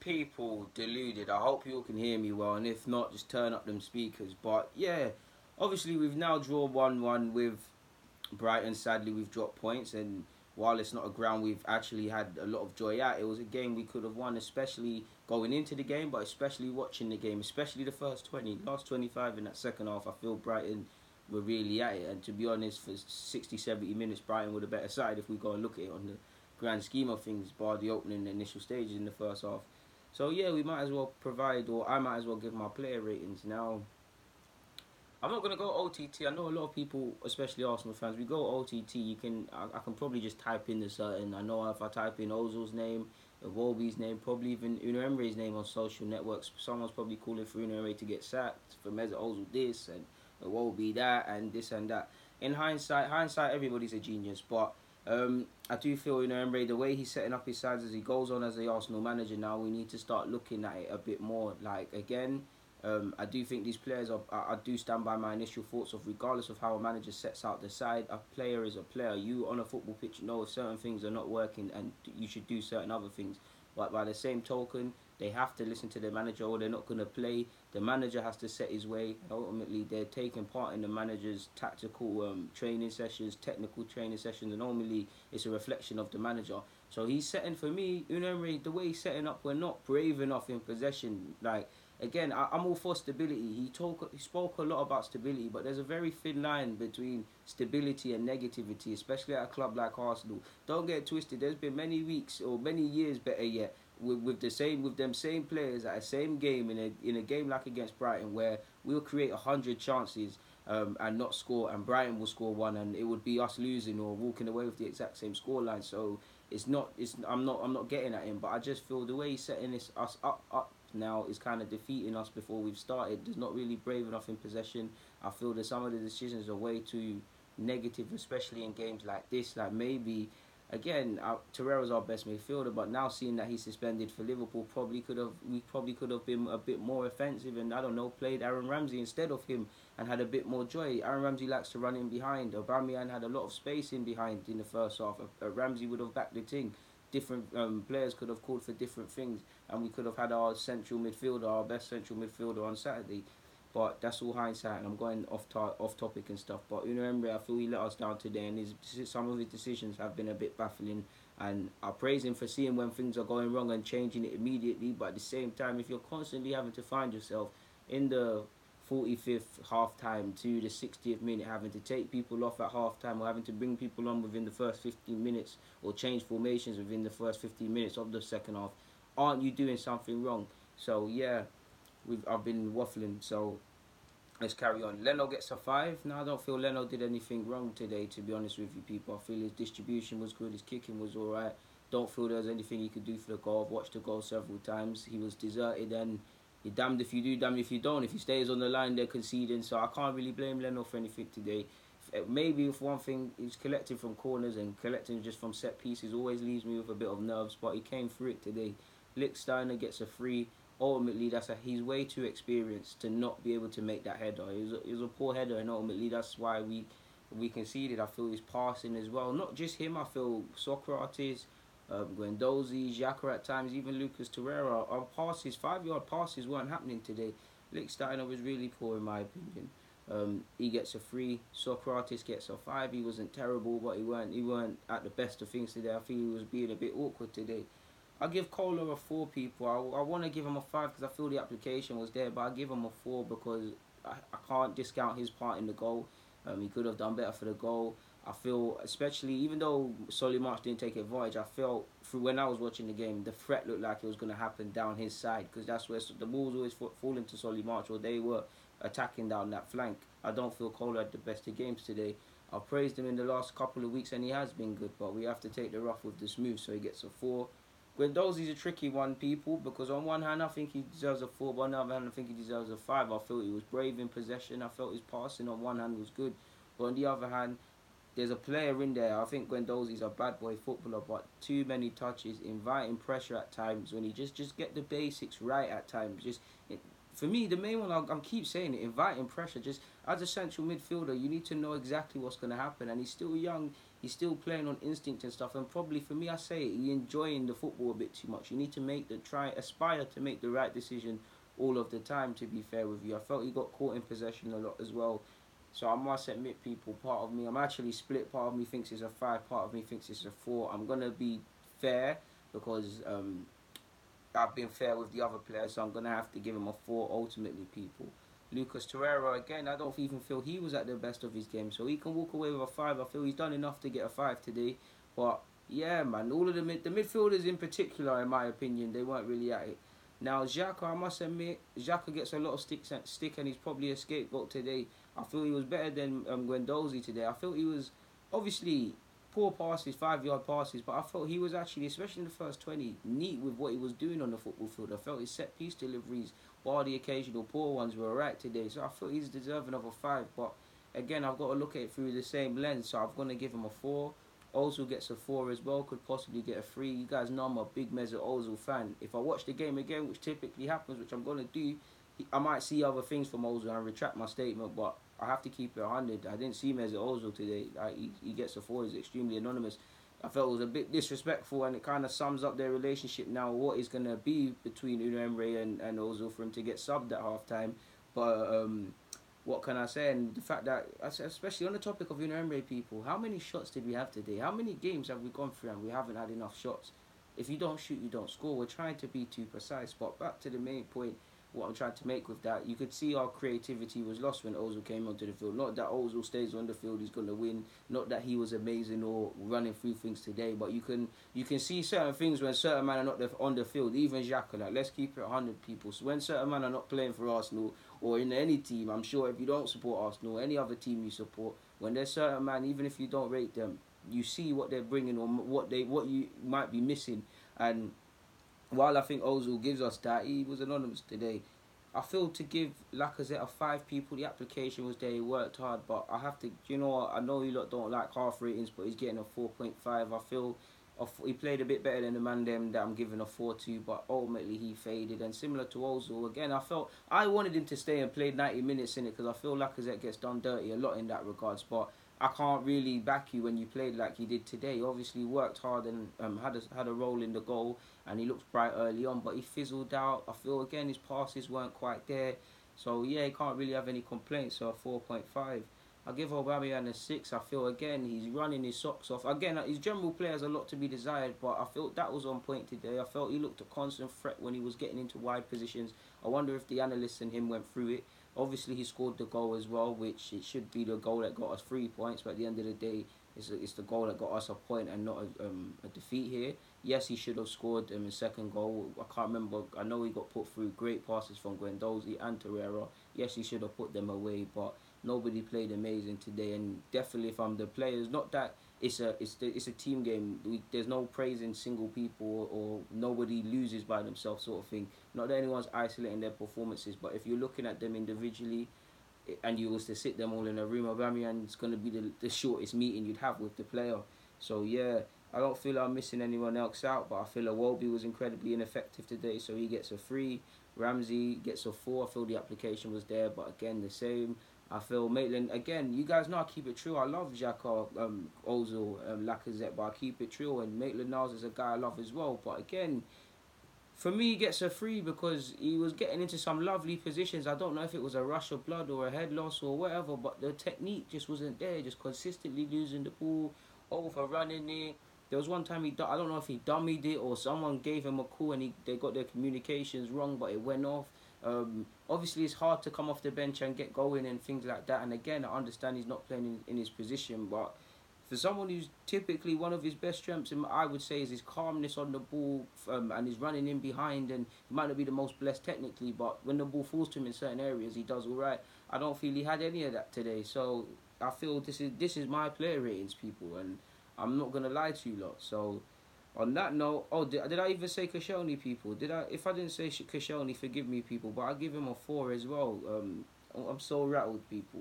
People deluded. I hope you all can hear me well, and if not, just turn up them speakers. But yeah, obviously we've now drawn 1-1 with Brighton. Sadly, we've dropped points, and while it's not a ground we've actually had a lot of joy at, it was a game we could have won, especially going into the game, but especially watching the game, especially the first 20, last 25 in that second half. I feel Brighton were really at it, and to be honest, for 60, 70 minutes, Brighton were the better side if we go and look at it on the grand scheme of things, bar the opening initial stages in the first half. So yeah, we might as well provide, or I might as well give my player ratings now. I'm not gonna go OTT. I know a lot of people, especially Arsenal fans, we go OTT. I can probably just type in the certain. I know if I type in Ozil's name, Iwobi's name, probably even Unai Emery's name on social networks, someone's probably calling for Unai Emery to get sacked, for Mesut Ozil this and Iwobi that and this and that. In hindsight, everybody's a genius, but I do feel Unai Emery, the way he's setting up his sides as he goes on as the Arsenal manager now, we need to start looking at it a bit more. Like again, I do think these players are. I do stand by my initial thoughts of regardless of how a manager sets out the side, a player is a player. You on a football pitch know if certain things are not working and you should do certain other things. But by the same token, they have to listen to the manager or they're not going to play. The manager has to set his way. Ultimately, they're taking part in the manager's tactical training sessions, technical training sessions, and normally it's a reflection of the manager. So he's setting, for me, Unai Emery, the way he's setting up, we're not brave enough in possession. Like, again, I'm all for stability. He spoke a lot about stability, but there's a very thin line between stability and negativity, especially at a club like Arsenal. Don't get twisted. There's been many weeks or many years, better yet, with them same players at a same game in a game like against Brighton, where we'll create 100 chances. And not score, and Brighton will score one, and it would be us losing or walking away with the exact same scoreline. So it's not. I'm not getting at him, but I just feel the way he's setting us up now is kind of defeating us before we've started. There's not really brave enough in possession. I feel that some of the decisions are way too negative, especially in games like this. Like maybe, again, Torreira's our best midfielder, but now seeing that he's suspended for Liverpool, we probably could have been a bit more offensive and I don't know, played Aaron Ramsey instead of him and had a bit more joy. Aaron Ramsey likes to run in behind. Aubameyang had a lot of space in behind in the first half. Ramsey would have backed the team. Different players could have called for different things, and we could have had our central midfielder, our best central midfielder on Saturday. But that's all hindsight, and I'm going off topic and stuff. But Unai Emery, I feel he let us down today, and some of his decisions have been a bit baffling. And I praise him for seeing when things are going wrong and changing it immediately. But at the same time, if you're constantly having to find yourself in the 45th half time to the 60th minute, having to take people off at half time or having to bring people on within the first 15 minutes or change formations within the first 15 minutes of the second half, aren't you doing something wrong? So yeah, I've been waffling, so let's carry on. Leno gets a 5. Now I don't feel Leno did anything wrong today, to be honest with you people. I feel his distribution was good, his kicking was alright. Don't feel there was anything he could do for the goal. I've watched the goal several times. He was deserted, and you're damned if you do, damned if you don't. If he stays on the line, they're conceding. So I can't really blame Leno for anything today. Maybe if one thing, he's collecting from corners and collecting just from set pieces always leaves me with a bit of nerves, but he came through it today. Lichtsteiner gets a 3. Ultimately, he's way too experienced to not be able to make that header. It was a poor header, and ultimately that's why we conceded. I feel his passing as well. Not just him. I feel Socrates, Guendouzi, Xhaka at times, even Lucas Torreira. Our passes, 5-yard passes weren't happening today. Lichtsteiner was really poor in my opinion. He gets a 3. Socrates gets a 5. He wasn't terrible, but he weren't at the best of things today. I feel he was being a bit awkward today. I'll give Kohler a 4, people. I want to give him a 5 because I feel the application was there, but I give him a 4 because I can't discount his part in the goal. He could have done better for the goal. I feel, especially, even though Solly March didn't take advantage, I felt, through when I was watching the game, the threat looked like it was going to happen down his side because that's where the ball was always falling to Solly March, or they were attacking down that flank. I don't feel Kohler had the best of games today. I've praised him in the last couple of weeks and he has been good, but we have to take the rough with the smooth, so he gets a 4. Guendouzi's a tricky one, people, because on one hand I think he deserves a 4, but on the other hand I think he deserves a 5. I feel he was brave in possession. I felt his passing on one hand was good, but on the other hand, there's a player in there. I think Guendouzi's a bad boy footballer, but too many touches, inviting pressure at times when he just get the basics right at times. For me, the main one, I keep saying it, inviting pressure. Just as a central midfielder, you need to know exactly what's going to happen, and he's still young. he's still playing on instinct and stuff. And probably for me, I say it, he's enjoying the football a bit too much. You need to aspire to make the right decision all of the time. To be fair with you, I felt he got caught in possession a lot as well. So I must admit, people, part of me, I'm actually split. Part of me thinks it's a 5, part of me thinks it's a 4. I'm gonna be fair because I've been fair with the other players, so I'm gonna have to give him a 4 ultimately, people. Lucas Torreira, again, I don't even feel he was at the best of his game, so he can walk away with a 5. I feel he's done enough to get a 5 today. But yeah, man, all of the midfielders in particular, in my opinion, they weren't really at it. Now, Xhaka, I must admit, Xhaka gets a lot of stick, and he's probably a scapegoat today. I feel he was better than Guendouzi today. I feel he was, obviously, poor passes, 5-yard passes, but I felt he was actually, especially in the first 20, neat with what he was doing on the football field. I felt his set-piece deliveries, bar the occasional poor ones, were alright today. So I feel he's deserving of a 5, but again, I've got to look at it through the same lens, so I'm going to give him a 4. Ozil gets a 4 as well, could possibly get a 3. You guys know I'm a big Mesut Ozil fan. If I watch the game again, which typically happens, which I'm going to do, I might see other things from Ozil and retract my statement, but I have to keep it 100. I didn't see Mesut Ozil today. He gets a 4. He's extremely anonymous. I felt it was a bit disrespectful, and it kind of sums up their relationship now, what is going to be between Unai Emery and Ozil for him to get subbed at half-time. But what can I say? And the fact that, especially on the topic of Unai Emery, people, how many shots did we have today? How many games have we gone through and we haven't had enough shots? If you don't shoot, you don't score. We're trying to be too precise. But back to the main point, what I'm trying to make with that, you could see our creativity was lost when Ozil came onto the field. Not that Ozil stays on the field, he's going to win. Not that he was amazing or running through things today. But you can see certain things when certain men are not on the field. Even Xhaka, like, let's keep it 100, people. So when certain men are not playing for Arsenal or in any team, I'm sure if you don't support Arsenal, any other team you support, when there's certain men, even if you don't rate them, you see what they're bringing or what you might be missing. And while I think Ozil gives us that, he was anonymous today. I feel to give Lacazette a 5, people. The application was there, he worked hard, but I have to, you know what, I know you lot don't like half ratings, but he's getting a 4.5. I feel he played a bit better than the man them that I'm giving a 4 to, but ultimately he faded. And similar to Ozil, again, I wanted him to stay and play 90 minutes in it, because I feel Lacazette gets done dirty a lot in that regards, but I can't really back you when you played like he did today. Obviously worked hard and had a role in the goal, and he looked bright early on, but he fizzled out. I feel again his passes weren't quite there, so yeah, he can't really have any complaints. So a 4.5. I give Aubameyang a 6. I feel again he's running his socks off. Again, his general play has a lot to be desired, but I felt that was on point today. I felt he looked a constant threat when he was getting into wide positions. I wonder if the analysts and him went through it. Obviously, he scored the goal as well, which it should be the goal that got us 3 points. But at the end of the day, it's the goal that got us a point and not a defeat here. Yes, he should have scored his second goal. I can't remember. I know he got put through great passes from Guendouzi and Torreira. Yes, he should have put them away, but nobody played amazing today. And definitely, if I'm the players, not that it's a team game. There's no praising single people or nobody loses by themselves sort of thing. Not that anyone's isolating their performances, but if you're looking at them individually and you was to sit them all in a room, Aubameyang's going to be the shortest meeting you'd have with the player. So yeah, I don't feel I'm missing anyone else out, but I feel Iwobi was incredibly ineffective today, so he gets a 3. Ramsey gets a 4. I feel the application was there, but again, the same. I feel Maitland, again, you guys know I keep it true. I love Xhaka, Ozil, Lacazette, but I keep it true. And Maitland-Niles is a guy I love as well. But again, for me, he gets a 3 because he was getting into some lovely positions. I don't know if it was a rush of blood or a head loss or whatever, but the technique just wasn't there. Just consistently losing the ball, overrunning it. There was one time I don't know if he dummied it or someone gave him a call and they got their communications wrong, but it went off. Obviously, it's hard to come off the bench and get going and things like that. And again, I understand he's not playing in his position, but for someone who's typically one of his best strengths, I would say, is his calmness on the ball and his running in behind. And he might not be the most blessed technically, but when the ball falls to him in certain areas, he does all right. I don't feel he had any of that today. So I feel this is my player ratings, people, and I'm not gonna lie to you lot. So on that note, did I even say Koscielny, people? If I didn't say Koscielny, forgive me, people, but I give him a 4 as well. I'm so rattled, people.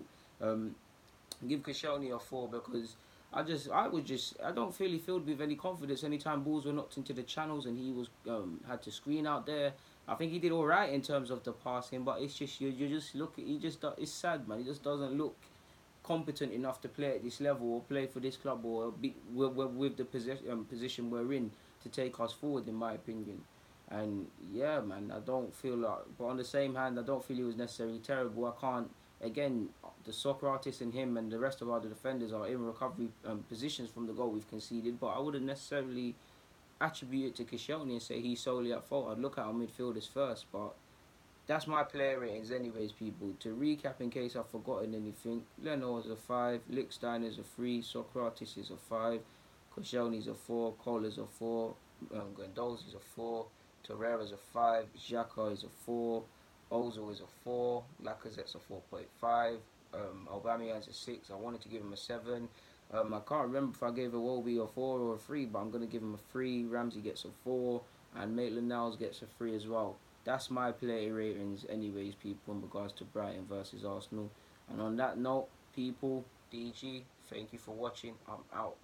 Give Koscielny a 4 because I don't feel he filled with any confidence anytime balls were knocked into the channels and he was had to screen out there. I think he did all right in terms of the passing, but it's just you just look at it's sad, man. He just doesn't look competent enough to play at this level or play for this club or be with the position we're in to take us forward, in my opinion. And yeah, man, I don't feel like, but on the same hand, I don't feel he was necessarily terrible. I can't, again, the soccer artist and him and the rest of our defenders are in recovery positions from the goal we've conceded, but I wouldn't necessarily attribute it to Koscielny and say he's solely at fault. I'd look at our midfielders first, but that's my player ratings anyways, people. To recap in case I've forgotten anything, Leno is a 5, Lickstein is a 3, Socrates is a 5, Koscielny is a 4, Cole is a 4, Guendouzi is a 4, Torreira is a 5, Xhaka is a 4, Ozil is a 4, Lacazette's a 4.5, Aubameyang's a 6. I wanted to give him a 7. I can't remember if I gave Iwobi a 4 or a 3, but I'm going to give him a 3. Ramsey gets a 4, and Maitland-Niles gets a 3 as well. That's my player ratings anyways, people, in regards to Brighton versus Arsenal. And on that note, people, DG, thank you for watching. I'm out.